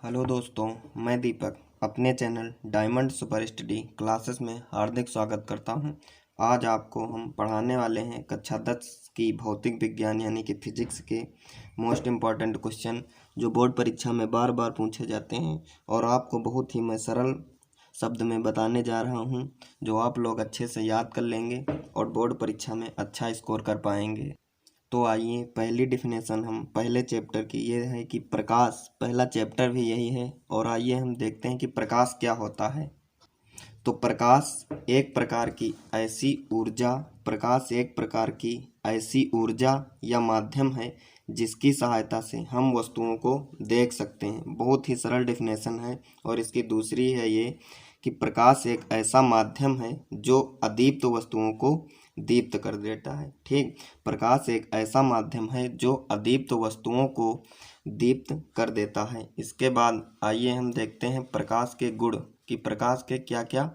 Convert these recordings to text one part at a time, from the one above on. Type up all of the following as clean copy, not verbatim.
Hello दोस्तों, मैं दीपक अपने channel diamond super study classes में हार्दिक स्वागत करता हूं। आज आपको हम पढ़ाने वाले हैं कक्षा 10 की भौतिक विज्ञान यानी कि फिजिक्स के मोस्ट इम्पॉर्टेंट क्वेश्चन जो बोर्ड परीक्षा में बार बार पूछे जाते हैं और आपको बहुत ही मैं सरल शब्द में बताने जा रहा हूं जो आप लोग अच्छे से याद कर लेंगे और बोर्ड परीक्षा में अच्छा स्कोर कर पाएंगे। तो आइए पहली डिफिनेशन हम पहले चैप्टर की ये है कि प्रकाश, पहला चैप्टर भी यही है। और आइए हम देखते हैं कि प्रकाश क्या होता है। तो प्रकाश एक प्रकार की ऐसी ऊर्जा या माध्यम है जिसकी सहायता से हम वस्तुओं को देख सकते हैं। बहुत ही सरल डिफिनेशन है। और इसकी दूसरी है ये कि प्रकाश एक ऐसा माध्यम है जो अदीप्त वस्तुओं को दीप्त कर देता है। ठीक, प्रकाश एक ऐसा माध्यम है जो अदीप्त वस्तुओं को दीप्त कर देता है। इसके बाद आइए हम देखते हैं प्रकाश के गुण कि प्रकाश के क्या क्या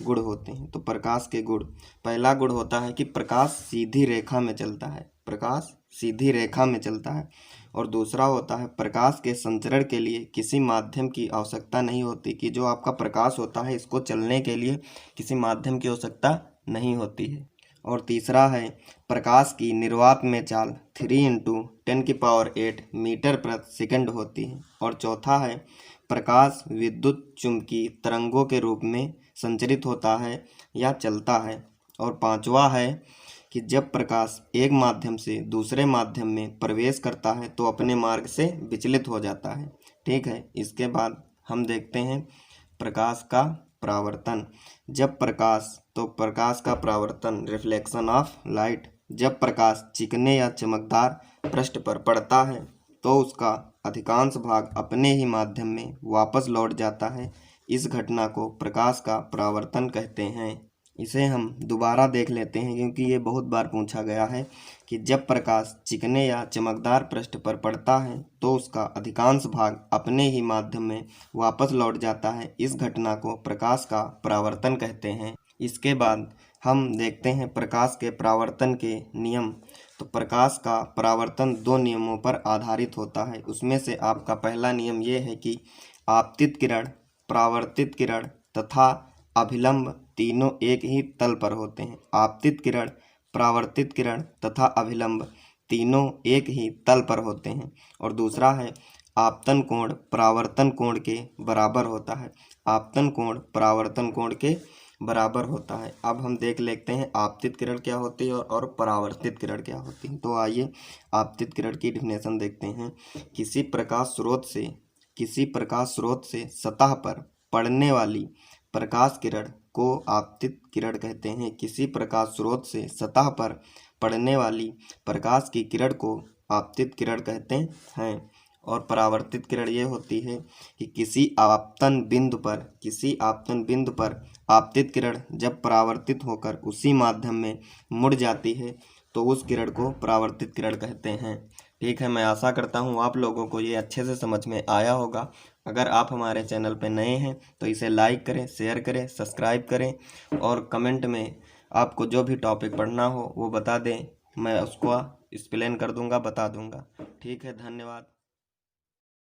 गुण होते हैं। तो प्रकाश के गुण, पहला गुण होता है कि प्रकाश सीधी रेखा में चलता है। प्रकाश सीधी रेखा में चलता है। और दूसरा होता है प्रकाश के संचरण के लिए किसी माध्यम की आवश्यकता नहीं होती, कि जो आपका प्रकाश होता है इसको चलने के लिए किसी माध्यम की आवश्यकता नहीं होती है। और तीसरा है प्रकाश की निर्वात में चाल 3 × 10⁸ मीटर प्रति सेकंड होती है। और चौथा है प्रकाश विद्युत चुम्बकीय तरंगों के रूप में संचरित होता है या चलता है। और पांचवा है कि जब प्रकाश एक माध्यम से दूसरे माध्यम में प्रवेश करता है तो अपने मार्ग से विचलित हो जाता है। ठीक है, इसके बाद हम देखते हैं प्रकाश का परावर्तन। प्रकाश का परावर्तन, रिफ्लेक्शन ऑफ लाइट, जब प्रकाश चिकने या चमकदार पृष्ठ पर पड़ता है तो उसका अधिकांश भाग अपने ही माध्यम में वापस लौट जाता है। इस घटना को प्रकाश का परावर्तन कहते हैं। इसे हम दोबारा देख लेते हैं क्योंकि ये बहुत बार पूछा गया है कि जब प्रकाश चिकने या चमकदार पृष्ठ पर पड़ता है तो उसका अधिकांश भाग अपने ही माध्यम में वापस लौट जाता है। इस घटना को प्रकाश का परावर्तन कहते हैं। इसके बाद हम देखते हैं प्रकाश के परावर्तन के नियम। तो प्रकाश का परावर्तन दो नियमों पर आधारित होता है। उसमें से आपका पहला नियम ये है कि आपतित किरण, परावर्तित किरण तथा अभिलंब तीनों एक ही तल पर होते हैं। आपतित किरण, परावर्तित किरण तथा अभिलंब तीनों एक ही तल पर होते हैं। और दूसरा है आपतन कोण परावर्तन कोण के बराबर होता है। आपतन कोण परावर्तन कोण के बराबर होता है। अब हम देख लेते हैं आपतित किरण क्या होती है और परावर्तित किरण क्या होती है। तो आइए आपतित किरण की डिफिनेशन देखते हैं। किसी प्रकाश स्रोत से सतह पर पड़ने वाली प्रकाश किरण को आपतित किरण कहते हैं। किसी प्रकाश स्रोत से सतह पर पड़ने वाली प्रकाश की किरण को आपतित किरण कहते हैं। और परावर्तित किरण ये होती है कि किसी आपतन बिंदु पर आपतित किरण जब परावर्तित होकर उसी माध्यम में मुड़ जाती है तो उस किरण को परावर्तित किरण कहते हैं। ठीक है, मैं आशा करता हूँ आप लोगों को ये अच्छे से समझ में आया होगा। अगर आप हमारे चैनल पर नए हैं तो इसे लाइक करें, शेयर करें, सब्सक्राइब करें और कमेंट में आपको जो भी टॉपिक पढ़ना हो वो बता दें, मैं उसको एक्सप्लेन कर दूंगा, बता दूंगा। ठीक है, धन्यवाद।